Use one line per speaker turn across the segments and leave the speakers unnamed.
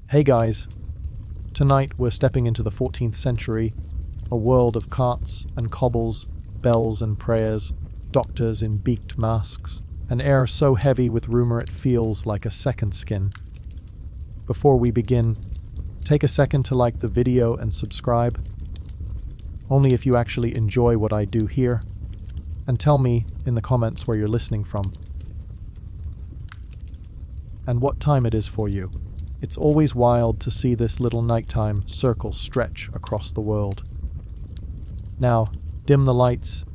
Hey guys, tonight we're stepping into the 14th century, a world of carts and cobbles, bells and prayers, doctors in beaked masks, an air so heavy with rumor it feels like a second skin. Before we begin, take a second to like the video and subscribe, only if you actually enjoy what I do here, and tell me in the comments where you're listening from and what time it is for you. It's always wild to see this little nighttime circle stretch across the world. Now, dim the lights,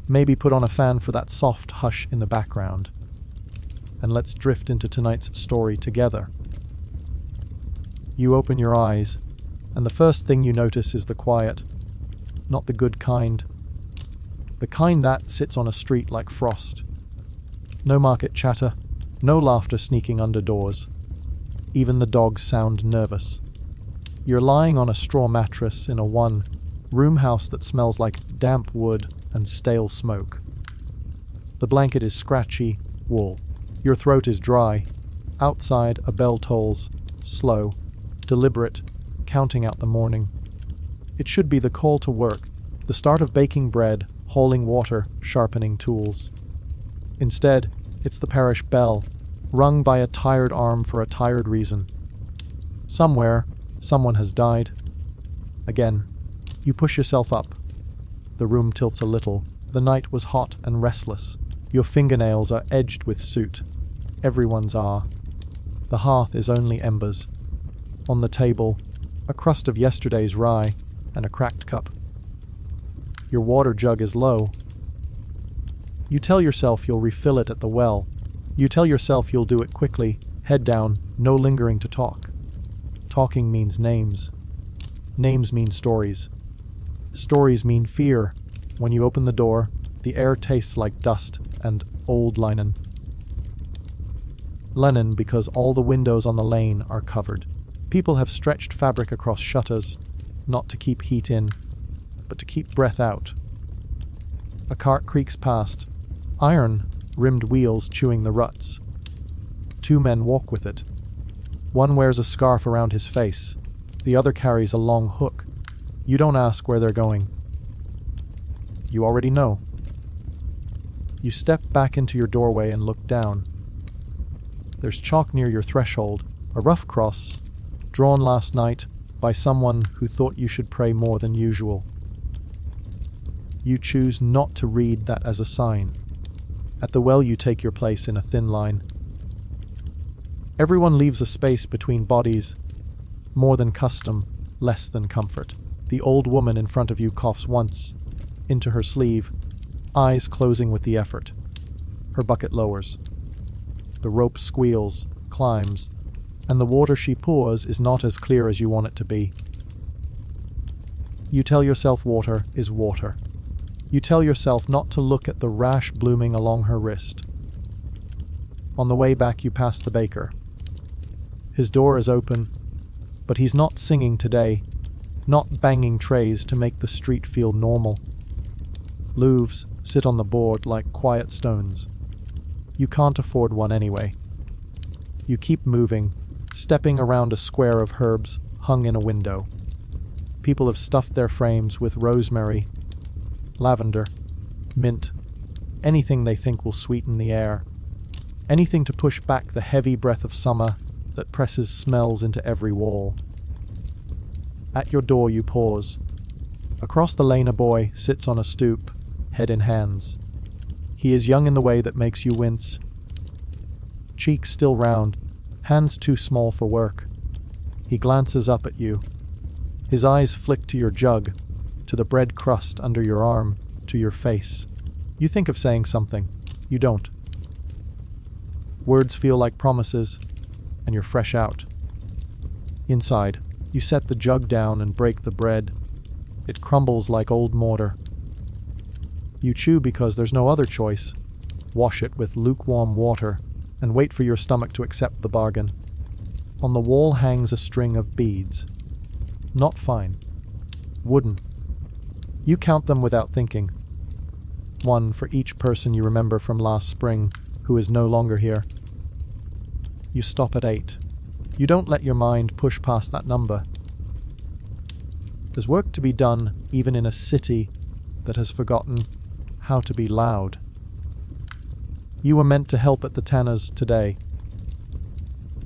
maybe put on a fan for that soft hush in the background, and let's drift into tonight's story together. You open your eyes, and the first thing you notice is the quiet, not the good kind. The kind that sits on a street like frost. No market chatter, no laughter sneaking under doors. Even the dogs sound nervous. You're lying on a straw mattress in a one-room house that smells like damp wood and stale smoke. The blanket is scratchy wool. Your throat is dry. Outside, a bell tolls, slow, deliberate, counting out the morning. It should be the call to work, the start of baking bread, hauling water, sharpening tools. Instead, it's the parish bell, rung by a tired arm for a tired reason. Somewhere, someone has died. Again, you push yourself up. The room tilts a little. The night was hot and restless. Your fingernails are edged with soot. Everyone's are. The hearth is only embers. On the table, a crust of yesterday's rye and a cracked cup. Your water jug is low. You tell yourself you'll refill it at the well. You tell yourself you'll do it quickly, head down, no lingering to talk. Talking means names. Names mean stories. Stories mean fear. When you open the door, the air tastes like dust and old linen. Linen because all the windows on the lane are covered. People have stretched fabric across shutters, not to keep heat in, but to keep breath out. A cart creaks past, iron-rimmed wheels chewing the ruts. Two men walk with it. One wears a scarf around his face. The other carries a long hook. You don't ask where they're going. You already know. You step back into your doorway and look down. There's chalk near your threshold, a rough cross, drawn last night by someone who thought you should pray more than usual. You choose not to read that as a sign. At the well you take your place in a thin line. Everyone leaves a space between bodies, more than custom, less than comfort. The old woman in front of you coughs once, into her sleeve, eyes closing with the effort. Her bucket lowers. The rope squeals, climbs, and the water she pours is not as clear as you want it to be. You tell yourself water is water. You tell yourself not to look at the rash blooming along her wrist. On the way back you pass the baker. His door is open, but he's not singing today, not banging trays to make the street feel normal. Loaves sit on the board like quiet stones. You can't afford one anyway. You keep moving, stepping around a square of herbs hung in a window. People have stuffed their frames with rosemary, lavender, mint, anything they think will sweeten the air, anything to push back the heavy breath of summer that presses smells into every wall. At your door you pause. Across the lane a boy sits on a stoop, head in hands. He is young in the way that makes you wince. Cheeks still round, hands too small for work. He glances up at you. His eyes flick to your jug, to the bread crust under your arm, to your face. You think of saying something. You don't. Words feel like promises, and you're fresh out. Inside, you set the jug down and break the bread. It crumbles like old mortar. You chew because there's no other choice. Wash it with lukewarm water and wait for your stomach to accept the bargain. On the wall hangs a string of beads. Not fine. Wooden. You count them without thinking. One for each person you remember from last spring who is no longer here. You stop at 8. You don't let your mind push past that number. There's work to be done even in a city that has forgotten how to be loud. You were meant to help at the tanner's today,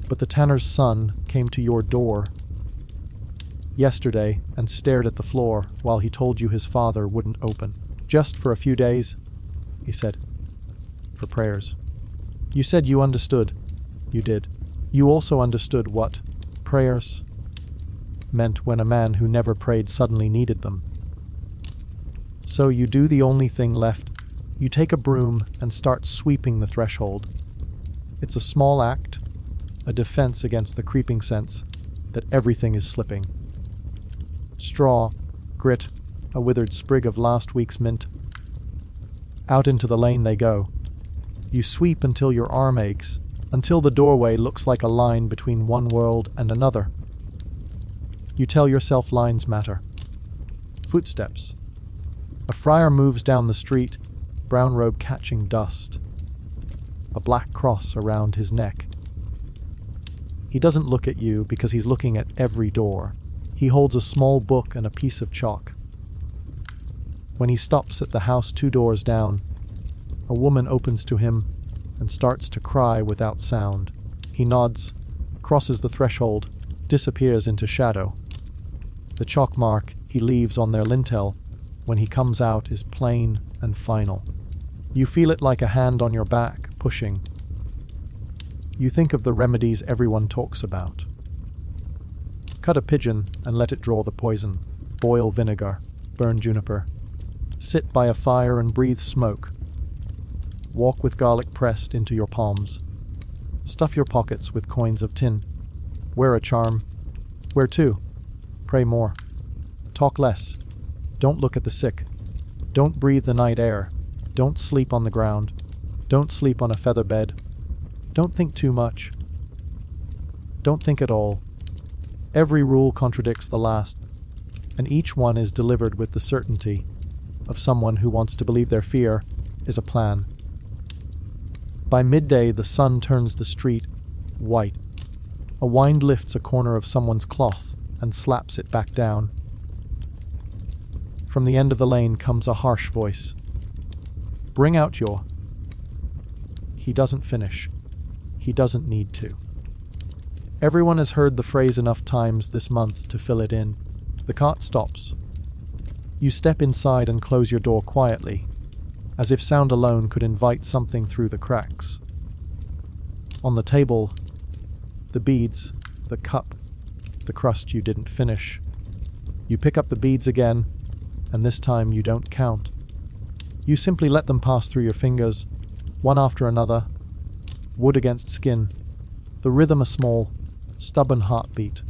but the tanner's son came to your door yesterday and stared at the floor while he told you his father wouldn't open. Just for a few days, he said, for prayers. You said you understood. You did. You also understood what prayers meant when a man who never prayed suddenly needed them. So you do the only thing left. You take a broom and start sweeping the threshold. It's a small act, a defense against the creeping sense that everything is slipping. Straw, grit, a withered sprig of last week's mint. Out into the lane they go. You sweep until your arm aches, until the doorway looks like a line between one world and another. You tell yourself lines matter. Footsteps. A friar moves down the street, brown robe catching dust. A black cross around his neck. He doesn't look at you because he's looking at every door. He holds a small book and a piece of chalk. When he stops at the house 2 doors down, a woman opens to him and starts to cry without sound. He nods, crosses the threshold, disappears into shadow. The chalk mark he leaves on their lintel when he comes out is plain and final. You feel it like a hand on your back, pushing. You think of the remedies everyone talks about. Cut a pigeon and let it draw the poison. Boil vinegar. Burn juniper. Sit by a fire and breathe smoke. Walk with garlic pressed into your palms. Stuff your pockets with coins of tin. Wear a charm. Wear 2. Pray more. Talk less. Don't look at the sick. Don't breathe the night air. Don't sleep on the ground. Don't sleep on a feather bed. Don't think too much. Don't think at all. Every rule contradicts the last, and each one is delivered with the certainty of someone who wants to believe their fear is a plan. By midday, the sun turns the street white. A wind lifts a corner of someone's cloth and slaps it back down. From the end of the lane comes a harsh voice. Bring out your... He doesn't finish. He doesn't need to. Everyone has heard the phrase enough times this month to fill it in. The cart stops. You step inside and close your door quietly, as if sound alone could invite something through the cracks. On the table, the beads, the cup, the crust you didn't finish. You pick up the beads again, and this time you don't count. You simply let them pass through your fingers, one after another, wood against skin, the rhythm a small, stubborn heartbeat.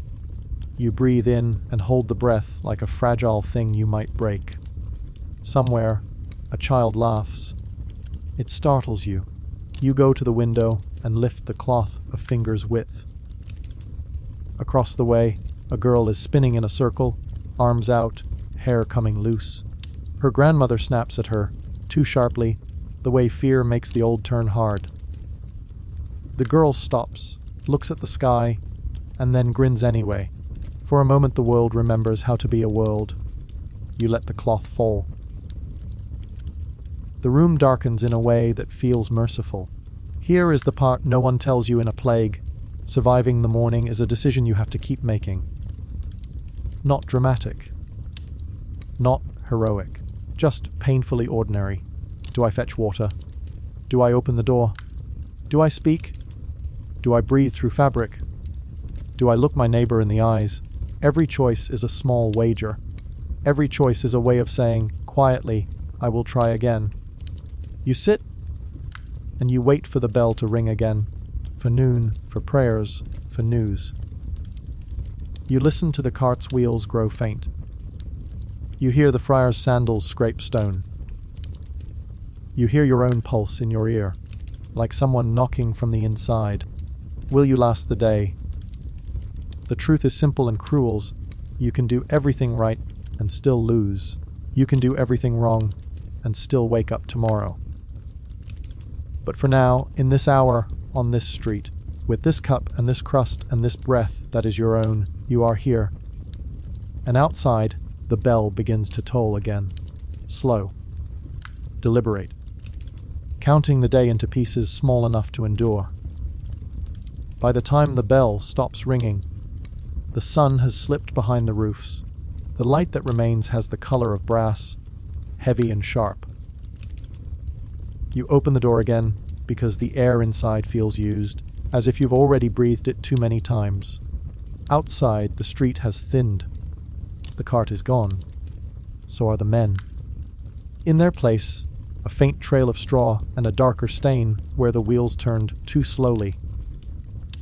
You breathe in and hold the breath like a fragile thing you might break. Somewhere, a child laughs. It startles you. You go to the window and lift the cloth a finger's width. Across the way, a girl is spinning in a circle, arms out, hair coming loose. Her grandmother snaps at her, too sharply, the way fear makes the old turn hard. The girl stops, looks at the sky, and then grins anyway. For a moment the world remembers how to be a world. You let the cloth fall. The room darkens in a way that feels merciful. Here is the part no one tells you in a plague. Surviving the morning is a decision you have to keep making. Not dramatic. Not heroic. Just painfully ordinary. Do I fetch water? Do I open the door? Do I speak? Do I breathe through fabric? Do I look my neighbor in the eyes? Every choice is a small wager. Every choice is a way of saying, quietly, I will try again. You sit, and you wait for the bell to ring again. For noon, for prayers, for news. You listen to the cart's wheels grow faint. You hear the friar's sandals scrape stone. You hear your own pulse in your ear, like someone knocking from the inside. Will you last the day? The truth is simple and cruel. You can do everything right and still lose. You can do everything wrong and still wake up tomorrow. But for now, in this hour, on this street, With this cup and this crust and this breath that is your own, you are here. And outside, the bell begins to toll again. Slow. Deliberate. Counting the day into pieces small enough to endure. By the time the bell stops ringing, the sun has slipped behind the roofs. The light that remains has the color of brass, heavy and sharp. You open the door again because the air inside feels used, as if you've already breathed it too many times. Outside, the street has thinned. The cart is gone. So are the men. In their place, a faint trail of straw and a darker stain where the wheels turned too slowly.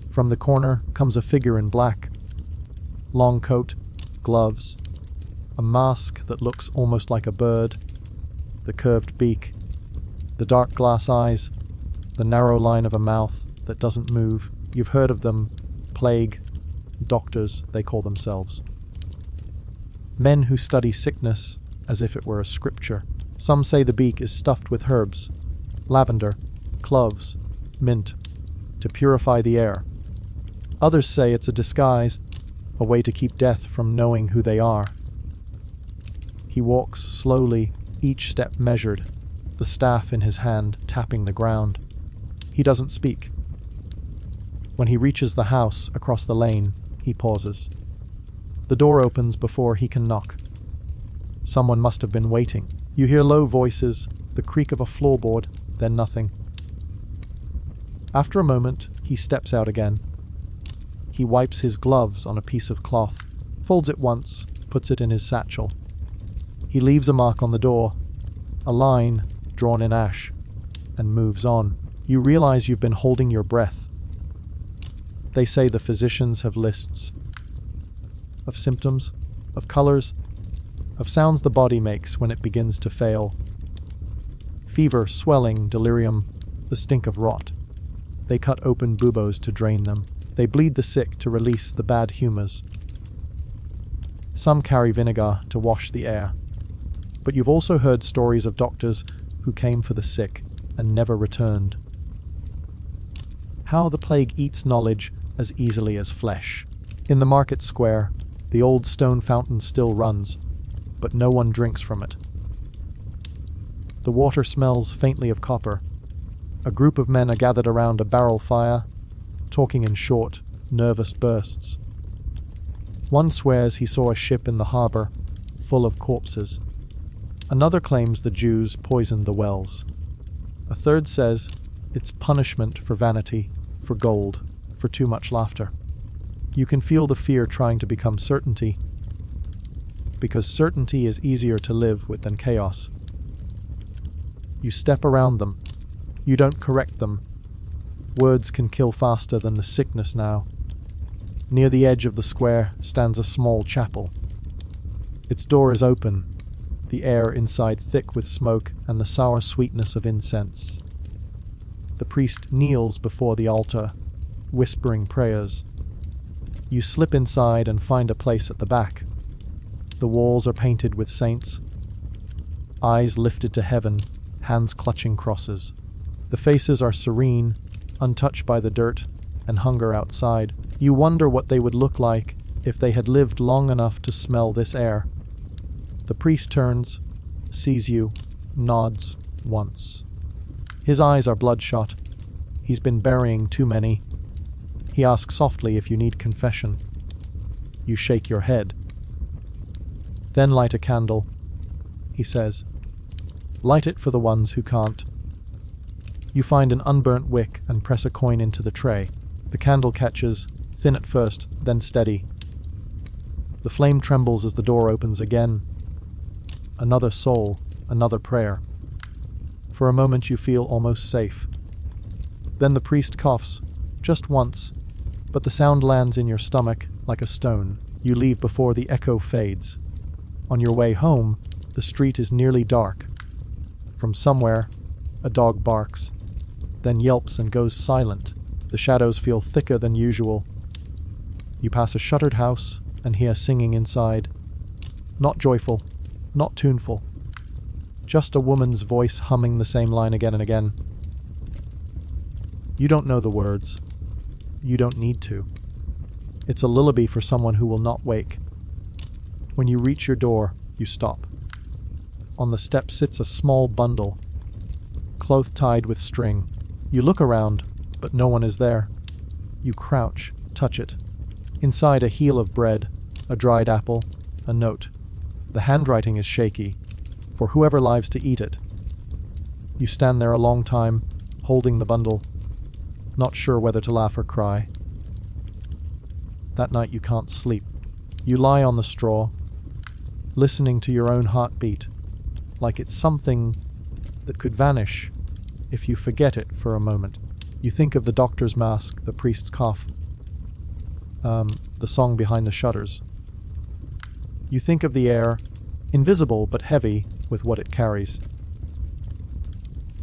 From the corner comes a figure in black. Long coat, gloves, a mask that looks almost like a bird, the curved beak, the dark glass eyes, the narrow line of a mouth that doesn't move. You've heard of them. Plague. Doctors, they call themselves. Men who study sickness as if it were a scripture. Some say the beak is stuffed with herbs, lavender, cloves, mint, to purify the air. Others say it's a disguise, a way to keep death from knowing who they are. He walks slowly, each step measured, the staff in his hand tapping the ground. He doesn't speak. When he reaches the house across the lane, he pauses. The door opens before he can knock. Someone must have been waiting. You hear low voices, the creak of a floorboard, then nothing. After a moment, he steps out again. He wipes his gloves on a piece of cloth, folds it once, puts it in his satchel. He leaves a mark on the door, a line drawn in ash, and moves on. You realize you've been holding your breath. They say the physicians have lists of symptoms, of colors, of sounds the body makes when it begins to fail. Fever, swelling, delirium, the stink of rot. They cut open buboes to drain them. They bleed the sick to release the bad humors. Some carry vinegar to wash the air. But you've also heard stories of doctors who came for the sick and never returned. How the plague eats knowledge as easily as flesh. In the market square, the old stone fountain still runs, but no one drinks from it. The water smells faintly of copper. A group of men are gathered around a barrel fire, talking in short, nervous bursts. One swears he saw a ship in the harbor, full of corpses. Another claims the Jews poisoned the wells. A third says it's punishment for vanity, for gold, for too much laughter. You can feel the fear trying to become certainty, because certainty is easier to live with than chaos. You step around them. You don't correct them. Words can kill faster than the sickness now. Near the edge of the square stands a small chapel. Its door is open, the air inside thick with smoke and the sour sweetness of incense. The priest kneels before the altar, whispering prayers. You slip inside and find a place at the back. The walls are painted with saints, eyes lifted to heaven, hands clutching crosses. The faces are serene, untouched by the dirt and hunger outside. You wonder what they would look like if they had lived long enough to smell this air. The priest turns, sees you, nods once. His eyes are bloodshot. He's been burying too many. He asks softly if you need confession. You shake your head. Then light a candle, he says. Light it for the ones who can't. You find an unburnt wick and press a coin into the tray. The candle catches, thin at first, then steady. The flame trembles as the door opens again. Another soul, another prayer. For a moment you feel almost safe. Then the priest coughs, just once, but the sound lands in your stomach like a stone. You leave before the echo fades. On your way home, the street is nearly dark. From somewhere, a dog barks, then yelps and goes silent. The shadows feel thicker than usual. You pass a shuttered house and hear singing inside. Not joyful, not tuneful. Just a woman's voice humming the same line again and again. You don't know the words. you don't need to. It's a lullaby for someone who will not wake. When you reach your door, you stop. On the step sits a small bundle, cloth tied with string. You look around, but no one is there. You crouch, touch it. Inside a heel of bread, a dried apple, a note. The handwriting is shaky, for whoever lives to eat it. You stand there a long time, holding the bundle, not sure whether to laugh or cry. That night you can't sleep. You lie on the straw, listening to your own heartbeat, like it's something that could vanish if you forget it for a moment. You think of the doctor's mask, the priest's cough, the song behind the shutters. You think of the air, invisible but heavy with what it carries.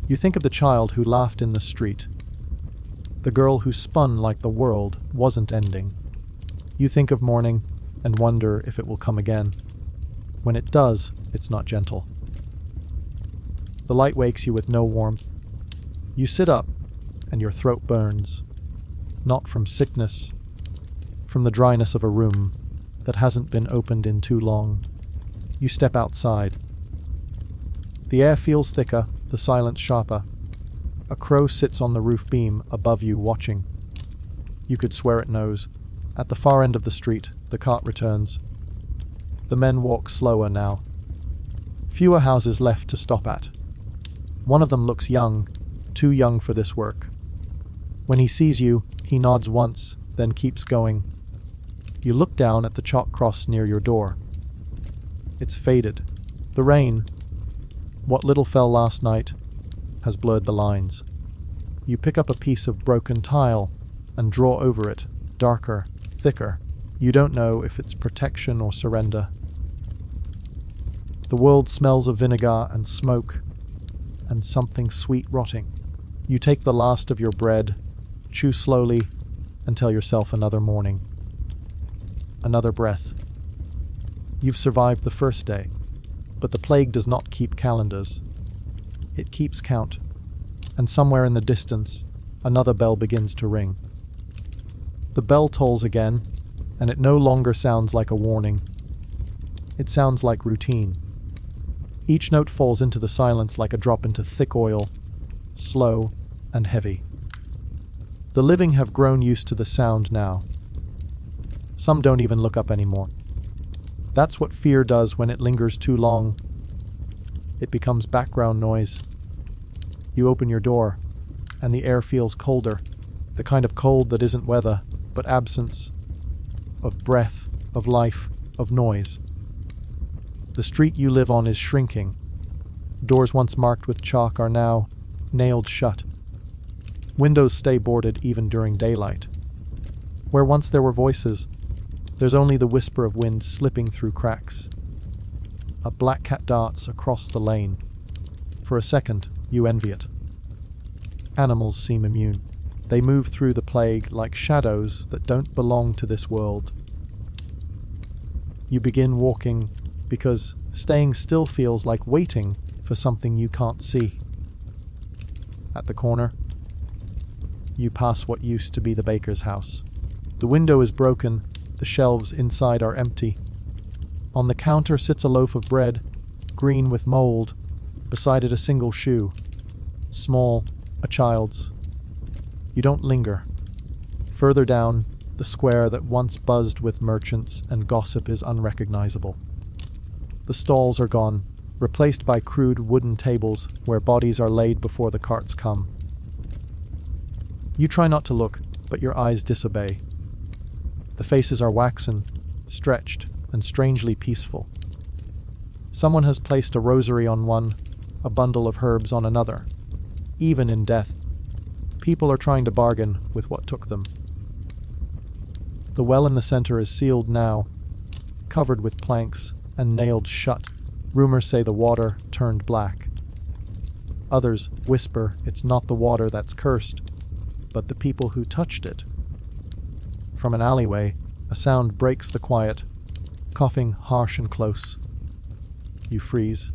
You think of the child who laughed in the street, the girl who spun like the world wasn't ending. You think of morning and wonder if it will come again. When it does, it's not gentle. The light wakes you with no warmth. You sit up, and your throat burns, not from sickness, from the dryness of a room that hasn't been opened in too long. You step outside. The air feels thicker, the silence sharper. A crow sits on the roof beam above you, watching. You could swear it knows. At the far end of the street, the cart returns. The men walk slower now. Fewer houses left to stop at. One of them looks young, too young for this work. When he sees you, he nods once, then keeps going. You look down at the chalk cross near your door. It's faded. The rain, what little fell last night, has blurred the lines. You pick up a piece of broken tile and draw over it, darker, thicker. You don't know if it's protection or surrender. The world smells of vinegar and smoke, and something sweet rotting. You take the last of your bread, chew slowly, and tell yourself another morning. Another breath. You've survived the first day, but the plague does not keep calendars. It keeps count, and somewhere in the distance, another bell begins to ring. The bell tolls again, and it no longer sounds like a warning. It sounds like routine. Each note falls into the silence like a drop into thick oil, slow and heavy. The living have grown used to the sound now. Some don't even look up anymore. That's what fear does when it lingers too long. It becomes background noise. You open your door, and the air feels colder, the kind of cold that isn't weather, but absence of breath, of life, of noise. The street you live on is shrinking. Doors once marked with chalk are now nailed shut. Windows stay boarded even during daylight. Where once there were voices, there's only the whisper of wind slipping through cracks. A black cat darts across the lane. For a second, you envy it. Animals seem immune. They move through the plague like shadows that don't belong to this world. You begin walking because staying still feels like waiting for something you can't see. At the corner, you pass what used to be the baker's house. The window is broken, the shelves inside are empty. On the counter sits a loaf of bread, green with mold, beside it a single shoe. Small, a child's. You don't linger. Further down, the square that once buzzed with merchants and gossip is unrecognizable. The stalls are gone, replaced by crude wooden tables where bodies are laid before the carts come. You try not to look, but your eyes disobey. The faces are waxen, stretched, and strangely peaceful. Someone has placed a rosary on one, a bundle of herbs on another. Even in death, people are trying to bargain with what took them. The well in the center is sealed now, covered with planks and nailed shut. Rumors say the water turned black. Others whisper it's not the water that's cursed, but the people who touched it. From an alleyway, a sound breaks the quiet, coughing harsh and close. You freeze.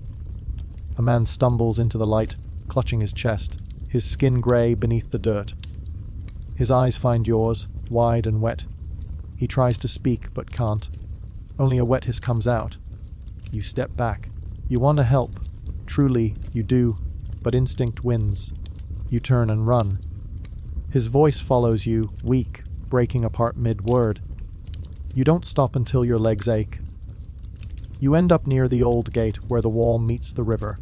A man stumbles into the light, clutching his chest, his skin gray beneath the dirt. His eyes find yours, wide and wet. He tries to speak but can't. Only a wet hiss comes out. You step back. You want to help. Truly, you do, but instinct wins. You turn and run. His voice follows you, weak, breaking apart mid-word. You don't stop until your legs ache. You end up near the old gate where the wall meets the river.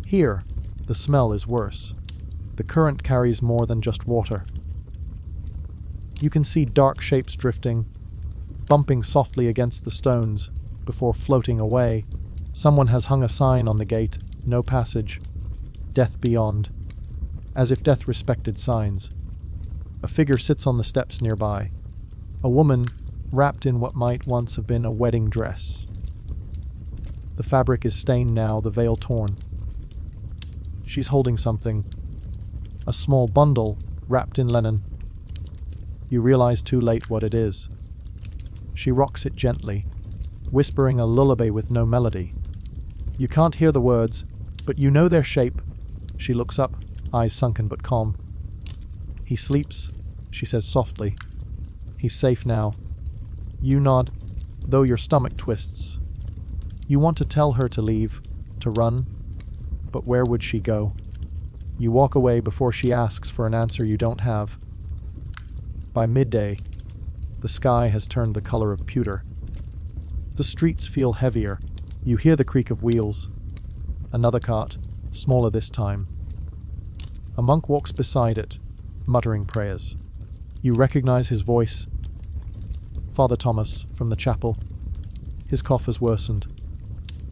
Here, the smell is worse. The current carries more than just water. You can see dark shapes drifting, bumping softly against the stones before floating away. Someone has hung a sign on the gate, no passage, death beyond, as if death respected signs. A figure sits on the steps nearby, a woman wrapped in what might once have been a wedding dress. The fabric is stained now, the veil torn. She's holding something, a small bundle wrapped in linen. You realize too late what it is. She rocks it gently, whispering a lullaby with no melody. You can't hear the words, but you know their shape. She looks up, eyes sunken but calm. He sleeps, she says softly. He's safe now. You nod, though your stomach twists. You want to tell her to leave, to run, but where would she go? You walk away before she asks for an answer you don't have. By midday, the sky has turned the color of pewter. The streets feel heavier. You hear the creak of wheels. Another cart, smaller this time. A monk walks beside it, muttering prayers. You recognize his voice. Father Thomas, from the chapel. His cough has worsened.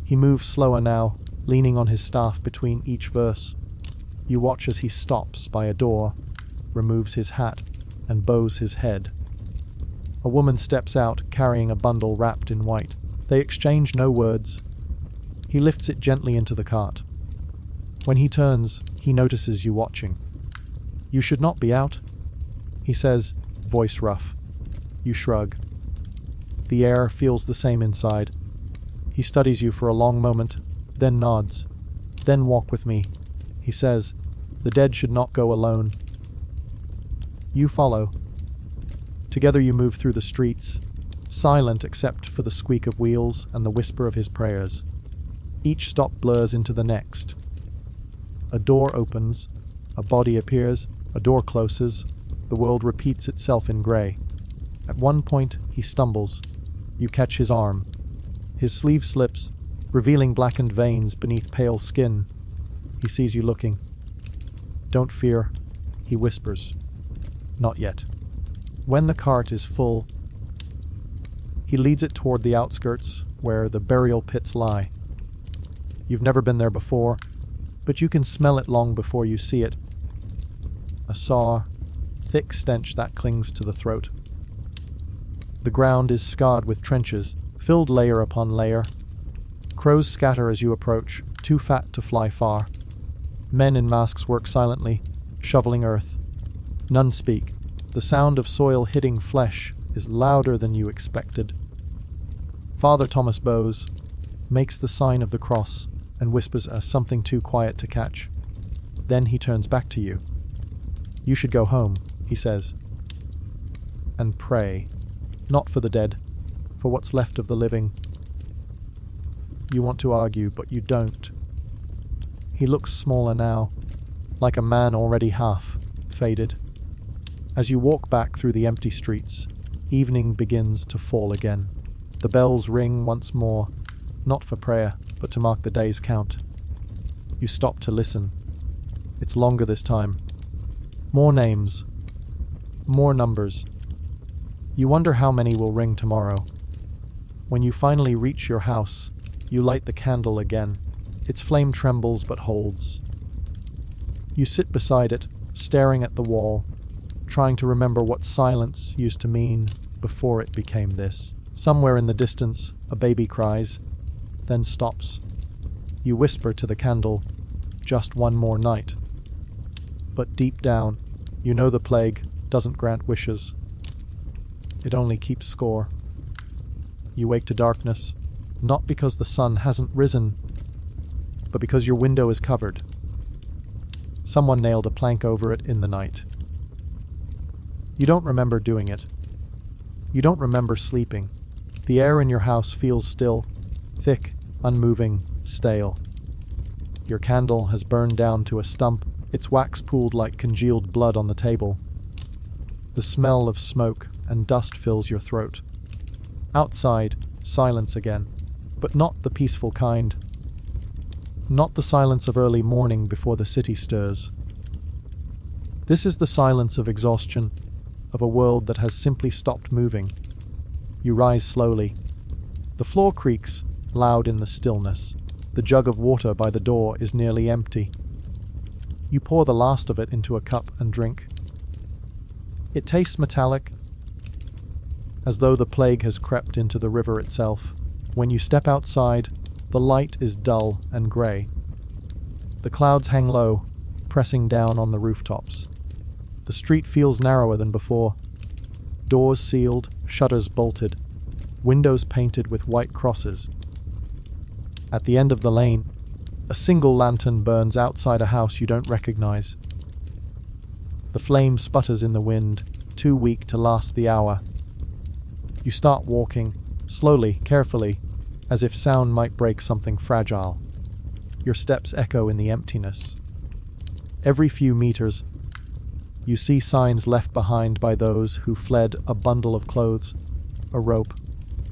He moves slower now, leaning on his staff between each verse. You watch as he stops by a door, removes his hat, and bows his head. A woman steps out, carrying a bundle wrapped in white. They exchange no words. He lifts it gently into the cart. When he turns, he notices you watching. You should not be out, he says, voice rough. You shrug. The air feels the same inside. He studies you for a long moment, then nods. Then walk with me, he says. The dead should not go alone. You follow. Together you move through the streets, silent except for the squeak of wheels and the whisper of his prayers. Each stop blurs into the next. A door opens, a body appears, a door closes, the world repeats itself in grey. At one point he stumbles. You catch his arm. His sleeve slips, revealing blackened veins beneath pale skin. He sees you looking. Don't fear, he whispers. Not yet. When the cart is full, he leads it toward the outskirts where the burial pits lie. You've never been there before, but you can smell it long before you see it. A sour, thick stench that clings to the throat. The ground is scarred with trenches, filled layer upon layer. Crows scatter as you approach, too fat to fly far. Men in masks work silently, shoveling earth. None speak. The sound of soil hitting flesh is louder than you expected. Father Thomas bows, makes the sign of the cross, and whispers something too quiet to catch. Then he turns back to you. You should go home, he says, and pray, not for the dead, for what's left of the living. You want to argue, but you don't. He looks smaller now, like a man already half faded. As you walk back through the empty streets, evening begins to fall again. The bells ring once more, not for prayer, but to mark the day's count. You stop to listen. It's longer this time. More names. More numbers. You wonder how many will ring tomorrow. When you finally reach your house, you light the candle again. Its flame trembles but holds. You sit beside it, staring at the wall, trying to remember what silence used to mean before it became this. Somewhere in the distance, a baby cries, then stops. You whisper to the candle, just one more night. But deep down, you know the plague doesn't grant wishes. It only keeps score. You wake to darkness, not because the sun hasn't risen, but because your window is covered. Someone nailed a plank over it in the night. You don't remember doing it. You don't remember sleeping. The air in your house feels still, thick, unmoving, stale. Your candle has burned down to a stump, its wax pooled like congealed blood on the table. The smell of smoke and dust fills your throat. Outside, silence again, but not the peaceful kind. Not the silence of early morning before the city stirs. This is the silence of exhaustion, of a world that has simply stopped moving. You rise slowly. The floor creaks, loud in the stillness. The jug of water by the door is nearly empty. You pour the last of it into a cup and drink. It tastes metallic, as though the plague has crept into the river itself. When you step outside, the light is dull and grey. The clouds hang low, pressing down on the rooftops. The street feels narrower than before. Doors sealed, shutters bolted, windows painted with white crosses. At the end of the lane, a single lantern burns outside a house you don't recognize. The flame sputters in the wind, too weak to last the hour. You start walking, slowly, carefully, as if sound might break something fragile. Your steps echo in the emptiness. Every few meters, you see signs left behind by those who fled: a bundle of clothes, a rope,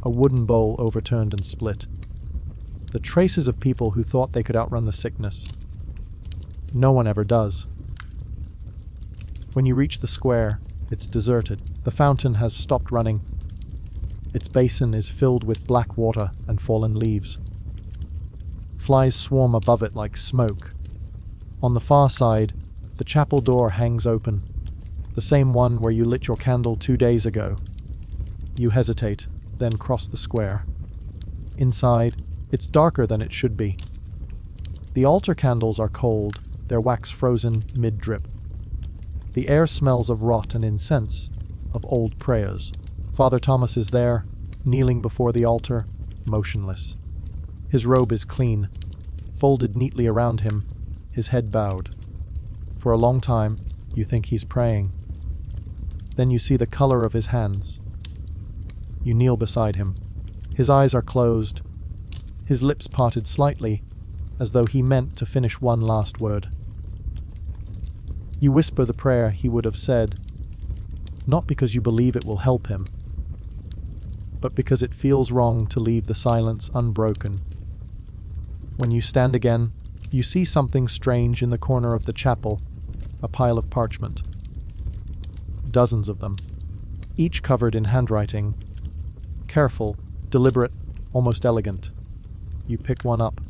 a wooden bowl overturned and split. The traces of people who thought they could outrun the sickness. No one ever does. When you reach the square, it's deserted. The fountain has stopped running. Its basin is filled with black water and fallen leaves. Flies swarm above it like smoke. On the far side, the chapel door hangs open, the same one where you lit your candle 2 days ago. You hesitate, then cross the square. Inside, it's darker than it should be. The altar candles are cold, their wax frozen mid-drip. The air smells of rot and incense, of old prayers. Father Thomas is there, kneeling before the altar, motionless. His robe is clean, folded neatly around him, his head bowed. For a long time, you think he's praying. Then you see the color of his hands. You kneel beside him. His eyes are closed, his lips parted slightly, as though he meant to finish one last word. You whisper the prayer he would have said, not because you believe it will help him, but because it feels wrong to leave the silence unbroken. When you stand again, you see something strange in the corner of the chapel, a pile of parchment. Dozens of them, each covered in handwriting. Careful, deliberate, almost elegant. You pick one up.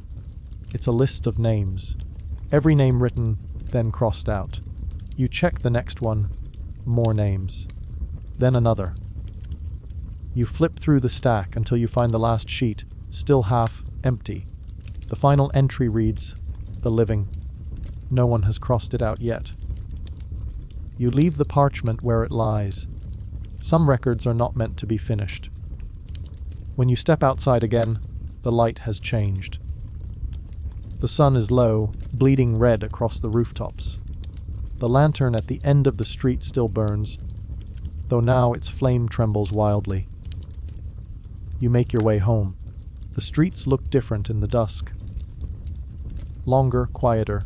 It's a list of names. Every name written, then crossed out. You check the next one. More names. Then another. You flip through the stack until you find the last sheet, still half empty. The final entry reads, "The living." No one has crossed it out yet. You leave the parchment where it lies. Some records are not meant to be finished. When you step outside again, the light has changed. The sun is low, bleeding red across the rooftops. The lantern at the end of the street still burns, though now its flame trembles wildly. You make your way home. The streets look different in the dusk. Longer, quieter,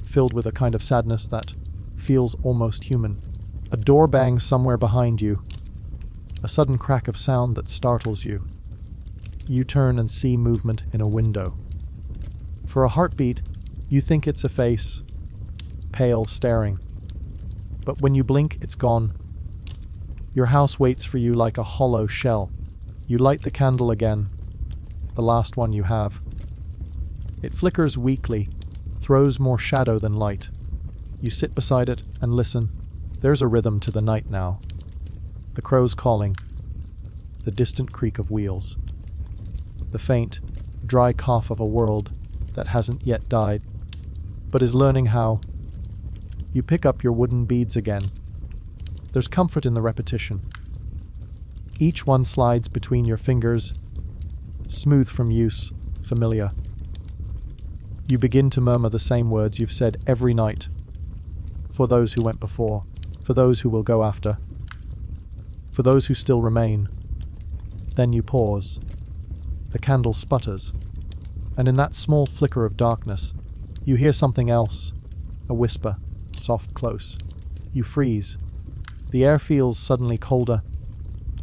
filled with a kind of sadness that feels almost human. A door bangs somewhere behind you, a sudden crack of sound that startles you. You turn and see movement in a window. For a heartbeat, you think it's a face, pale, staring. But when you blink, it's gone. Your house waits for you like a hollow shell. You light the candle again, the last one you have. It flickers weakly, throws more shadow than light. You sit beside it and listen. There's a rhythm to the night now. The crows calling, the distant creak of wheels, the faint, dry cough of a world that hasn't yet died, but is learning how. You pick up your wooden beads again. There's comfort in the repetition. Each one slides between your fingers, smooth from use, familiar. You begin to murmur the same words you've said every night. For those who went before, for those who will go after, for those who still remain. Then you pause. The candle sputters, and in that small flicker of darkness, you hear something else, a whisper, soft, close. You freeze. The air feels suddenly colder.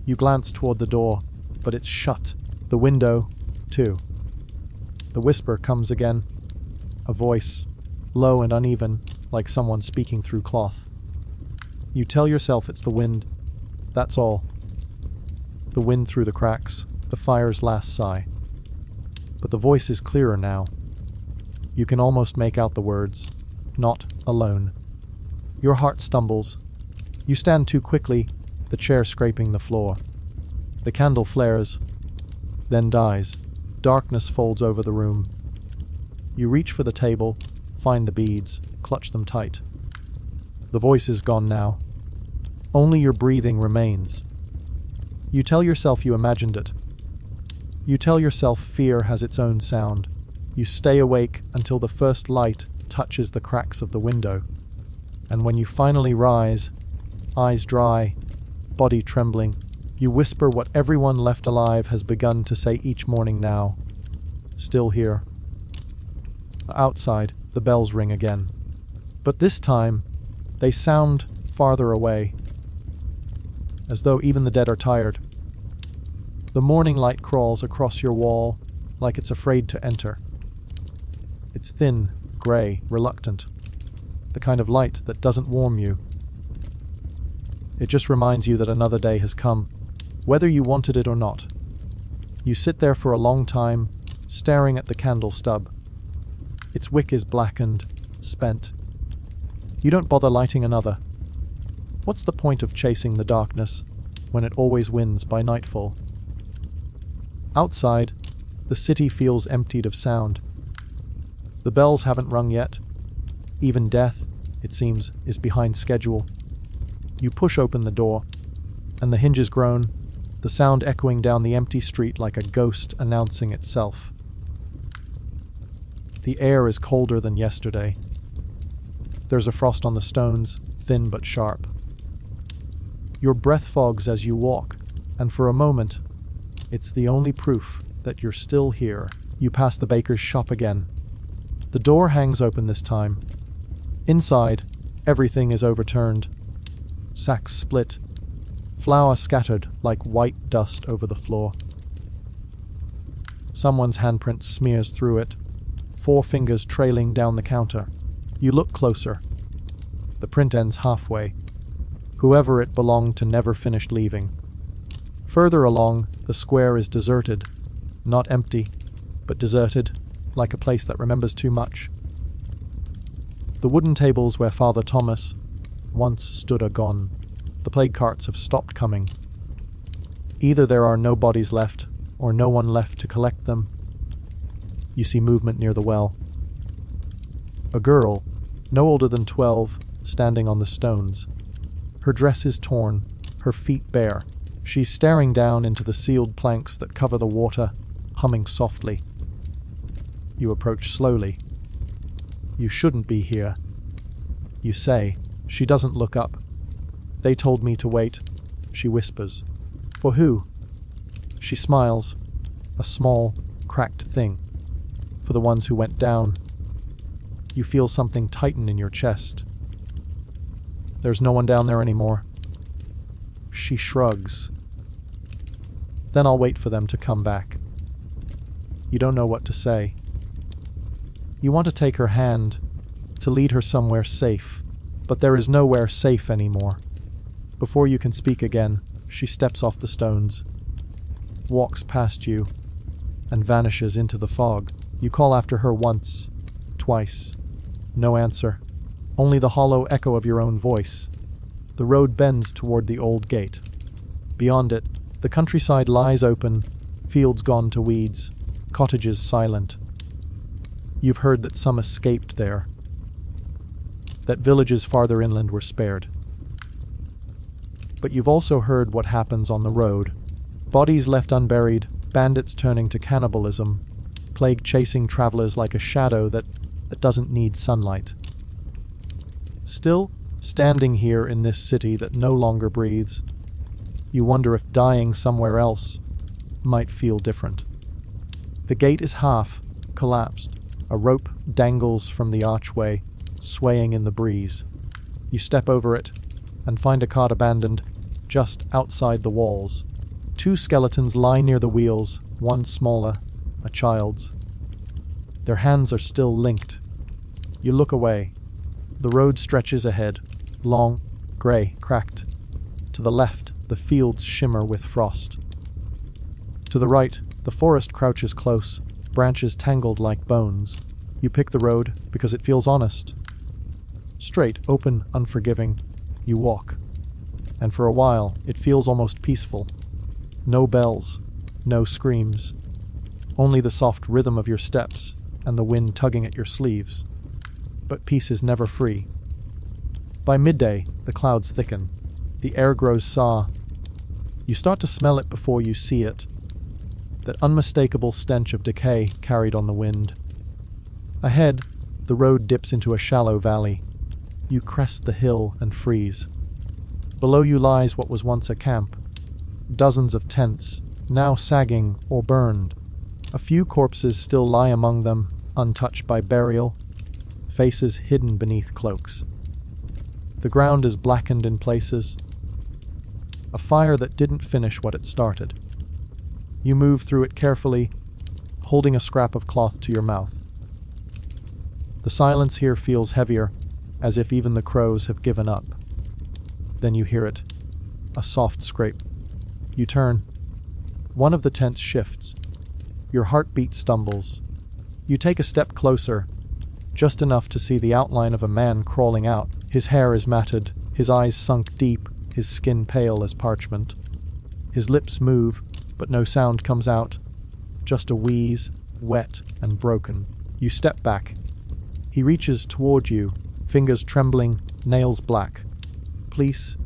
You glance toward the door, but it's shut. The window, too. The whisper comes again, a voice, low and uneven, like someone speaking through cloth. You tell yourself it's the wind. That's all. The wind through the cracks, the fire's last sigh. But the voice is clearer now. You can almost make out the words, "Not alone." Your heart stumbles. You stand too quickly, the chair scraping the floor. The candle flares, then dies. Darkness folds over the room. You reach for the table, find the beads, clutch them tight. The voice is gone now. Only your breathing remains. You tell yourself you imagined it. You tell yourself fear has its own sound. You stay awake until the first light touches the cracks of the window. And when you finally rise, eyes dry, body trembling, you whisper what everyone left alive has begun to say each morning now. Still here. Outside, the bells ring again. But this time, they sound farther away, as though even the dead are tired. The morning light crawls across your wall like it's afraid to enter. It's thin, gray, reluctant, the kind of light that doesn't warm you. It just reminds you that another day has come, whether you wanted it or not. You sit there for a long time, staring at the candle stub. Its wick is blackened, spent. You don't bother lighting another. What's the point of chasing the darkness when it always wins by nightfall? Outside, the city feels emptied of sound. The bells haven't rung yet. Even death, it seems, is behind schedule. You push open the door, and the hinges groan, the sound echoing down the empty street like a ghost announcing itself. The air is colder than yesterday. There's a frost on the stones, thin but sharp. Your breath fogs as you walk, and for a moment, it's the only proof that you're still here. You pass the baker's shop again. The door hangs open this time. Inside, everything is overturned. Sacks split. Flour scattered like white dust over the floor. Someone's handprint smears through it, 4 fingers trailing down the counter. You look closer. The print ends halfway. Whoever it belonged to never finished leaving. Further along, the square is deserted. Not empty, but deserted, like a place that remembers too much. The wooden tables where Father Thomas once stood are gone. The plague carts have stopped coming. Either there are no bodies left, or no one left to collect them. You see movement near the well. A girl, no older than 12, standing on the stones. Her dress is torn, her feet bare. She's staring down into the sealed planks that cover the water, humming softly. You approach slowly. You shouldn't be here. You say. She doesn't look up. They told me to wait, she whispers. For who? She smiles. A small, cracked thing. For the ones who went down. You feel something tighten in your chest. There's no one down there anymore. She shrugs. Then I'll wait for them to come back. You don't know what to say. You want to take her hand, to lead her somewhere safe, but there is nowhere safe anymore. Before you can speak again, she steps off the stones, walks past you, and vanishes into the fog. You call after her once, twice. No answer. Only the hollow echo of your own voice. The road bends toward the old gate. Beyond it, the countryside lies open, fields gone to weeds, cottages silent. You've heard that some escaped there, that villages farther inland were spared. But you've also heard what happens on the road. Bodies left unburied, bandits turning to cannibalism, plague chasing travelers like a shadow that doesn't need sunlight. Still, standing here in this city that no longer breathes, You wonder if dying somewhere else might feel different. The gate is half collapsed. A rope dangles from the archway, swaying in the breeze. You step over it and find a cart abandoned just outside the walls. Two skeletons lie near the wheels, one smaller, a child's. Their hands are still linked. You look away. The road stretches ahead, long, grey, cracked. To the left, the fields shimmer with frost. To the right, the forest crouches close, branches tangled like bones. You pick the road because it feels honest. Straight, open, unforgiving, you walk. And for a while, it feels almost peaceful. No bells, no screams. Only the soft rhythm of your steps and the wind tugging at your sleeves. But peace is never free. By midday, the clouds thicken. The air grows sour. You start to smell it before you see it. That unmistakable stench of decay carried on the wind. Ahead, the road dips into a shallow valley. You crest the hill and freeze. Below you lies what was once a camp. Dozens of tents, now sagging or burned. A few corpses still lie among them, untouched by burial, faces hidden beneath cloaks. The ground is blackened in places. A fire that didn't finish what it started. You move through it carefully, holding a scrap of cloth to your mouth. The silence here feels heavier, as if even the crows have given up. Then you hear it, a soft scrape. You turn. One of the tents shifts. Your heartbeat stumbles. You take a step closer, just enough to see the outline of a man crawling out. His hair is matted, his eyes sunk deep, his skin pale as parchment. His lips move, but no sound comes out. Just a wheeze, wet and broken. You step back. He reaches toward you, fingers trembling, nails black. Please.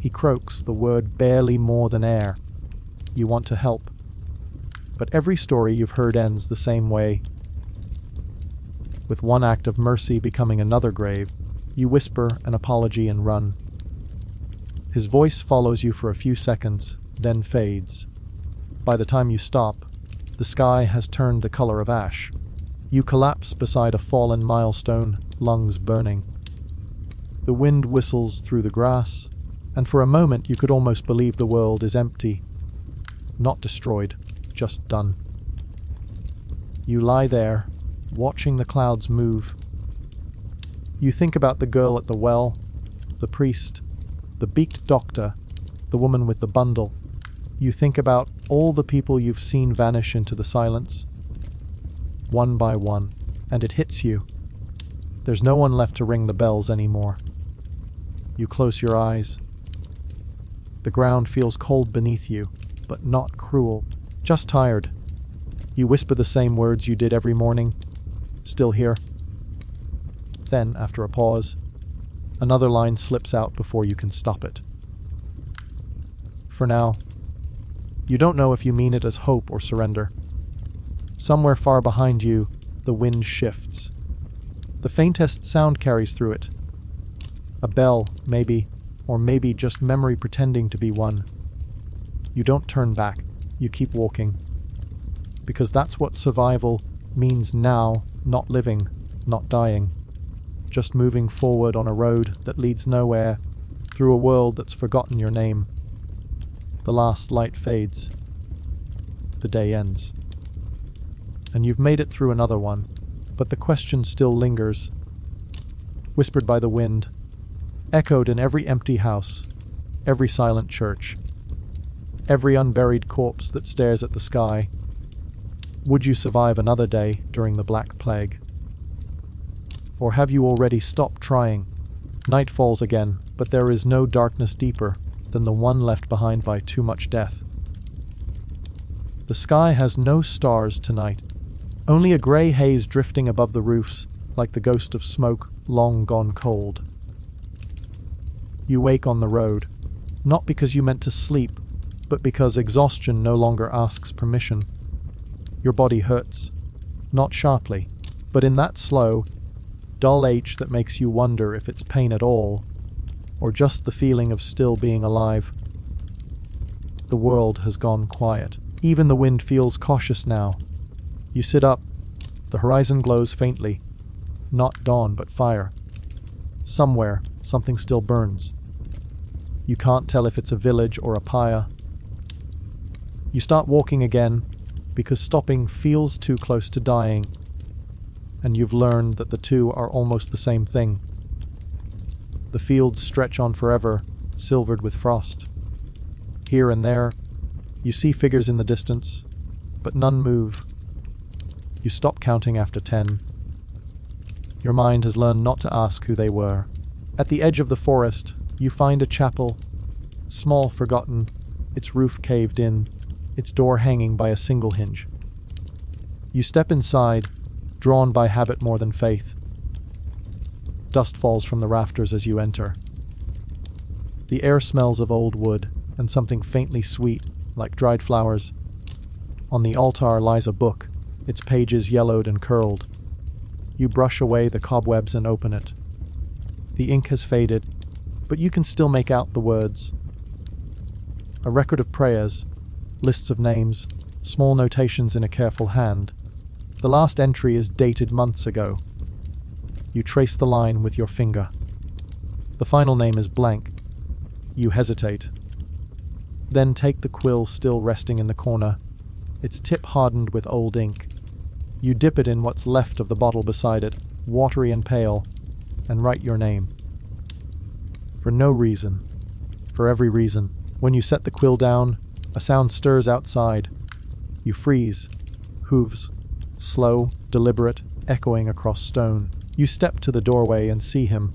He croaks, the word barely more than air. You want to help. But every story you've heard ends the same way. With one act of mercy becoming another grave, you whisper an apology and run. His voice follows you for a few seconds, then fades. By the time you stop, the sky has turned the color of ash. You collapse beside a fallen milestone, lungs burning. The wind whistles through the grass, and for a moment you could almost believe the world is empty. Not destroyed, just done. You lie there, watching the clouds move. You think about the girl at the well, the priest, the beaked doctor, the woman with the bundle. You think about all the people you've seen vanish into the silence, one by one, and it hits you. There's no one left to ring the bells anymore. You close your eyes. The ground feels cold beneath you, but not cruel, just tired. You whisper the same words you did every morning. Still here. Then, after a pause, another line slips out before you can stop it. For now, you don't know if you mean it as hope or surrender. Somewhere far behind you, the wind shifts. The faintest sound carries through it. A bell, maybe, or maybe just memory pretending to be one. You don't turn back, you keep walking. Because that's what survival means now, not living, not dying. Just moving forward on a road that leads nowhere, through a world that's forgotten your name. The last light fades. The day ends. And you've made it through another one, but the question still lingers. Whispered by the wind, echoed in every empty house, every silent church, every unburied corpse that stares at the sky. Would you survive another day during the Black Plague? Or have you already stopped trying? Night falls again, but there is no darkness deeper than the one left behind by too much death. The sky has no stars tonight, only a grey haze drifting above the roofs like the ghost of smoke long gone cold. You wake on the road, not because you meant to sleep, but because exhaustion no longer asks permission. Your body hurts, not sharply, but in that slow, dull ache that makes you wonder if it's pain at all, or just the feeling of still being alive. The world has gone quiet. Even the wind feels cautious now. You sit up. The horizon glows faintly. Not dawn, but fire. Somewhere, something still burns. You can't tell if it's a village or a pyre. You start walking again, because stopping feels too close to dying, and you've learned that the two are almost the same thing. The fields stretch on forever, silvered with frost. Here and there, you see figures in the distance, but none move. You stop counting after 10. Your mind has learned not to ask who they were. At the edge of the forest, you find a chapel, small, forgotten, its roof caved in, its door hanging by a single hinge. You step inside, drawn by habit more than faith. Dust falls from the rafters as you enter. The air smells of old wood and something faintly sweet, like dried flowers. On the altar lies a book, its pages yellowed and curled. You brush away the cobwebs and open it. The ink has faded, but you can still make out the words. A record of prayers, lists of names, small notations in a careful hand. The last entry is dated months ago. You trace the line with your finger. The final name is blank. You hesitate. Then take the quill still resting in the corner, its tip hardened with old ink. You dip it in what's left of the bottle beside it, watery and pale, and write your name. For no reason. For every reason. When you set the quill down, a sound stirs outside. You freeze. Hooves. Slow, deliberate, echoing across stone. You step to the doorway and see him.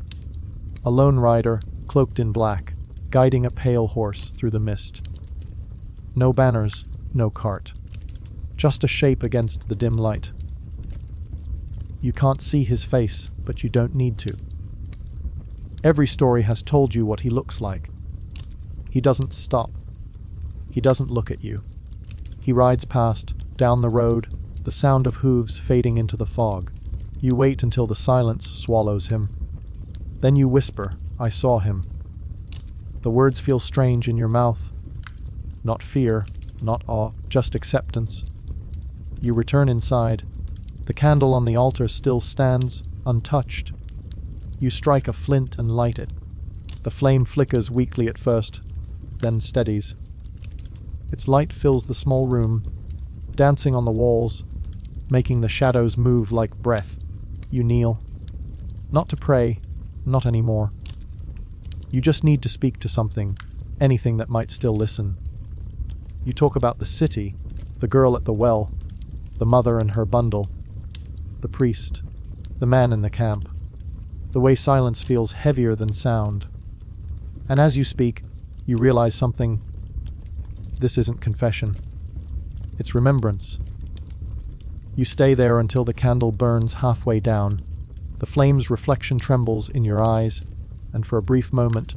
A lone rider, cloaked in black, guiding a pale horse through the mist. No banners, no cart. Just a shape against the dim light. You can't see his face, but you don't need to. Every story has told you what he looks like. He doesn't stop. He doesn't look at you. He rides past, down the road, the sound of hooves fading into the fog. You wait until the silence swallows him. Then you whisper, "I saw him." The words feel strange in your mouth. Not fear, not awe, just acceptance. You return inside. The candle on the altar still stands, untouched. You strike a flint and light it. The flame flickers weakly at first, then steadies. Its light fills the small room, dancing on the walls, making the shadows move like breath. You kneel. Not to pray, not anymore. You just need to speak to something, anything that might still listen. You talk about the city, the girl at the well, the mother and her bundle, the priest, the man in the camp, the way silence feels heavier than sound. And as you speak, you realize something. This isn't confession. It's remembrance. You stay there until the candle burns halfway down. The flame's reflection trembles in your eyes, and for a brief moment,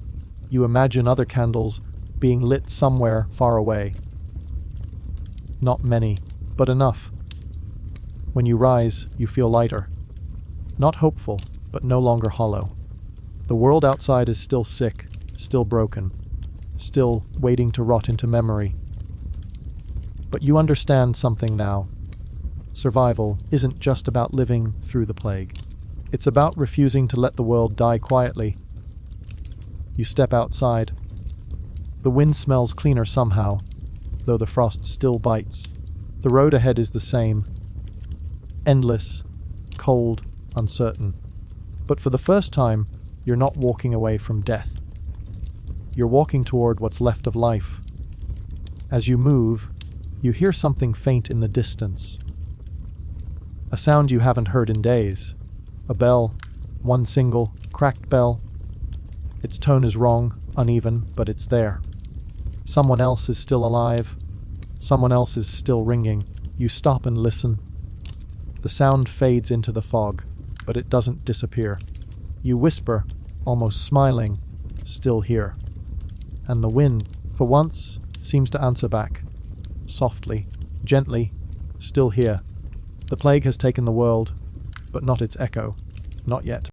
you imagine other candles being lit somewhere far away. Not many, but enough. When you rise, you feel lighter. Not hopeful, but no longer hollow. The world outside is still sick, still broken, still waiting to rot into memory. But you understand something now. Survival isn't just about living through the plague. It's about refusing to let the world die quietly. You step outside. The wind smells cleaner somehow, though the frost still bites. The road ahead is the same. Endless, cold, uncertain. But for the first time, you're not walking away from death. You're walking toward what's left of life. As you move, you hear something faint in the distance. A sound you haven't heard in days. A bell, one single, cracked bell. Its tone is wrong, uneven, but it's there. Someone else is still alive. Someone else is still ringing. You stop and listen. The sound fades into the fog, but it doesn't disappear. You whisper, almost smiling, "Still here." And the wind, for once, seems to answer back. Softly, gently, "Still here." The plague has taken the world, but not its echo. Not yet.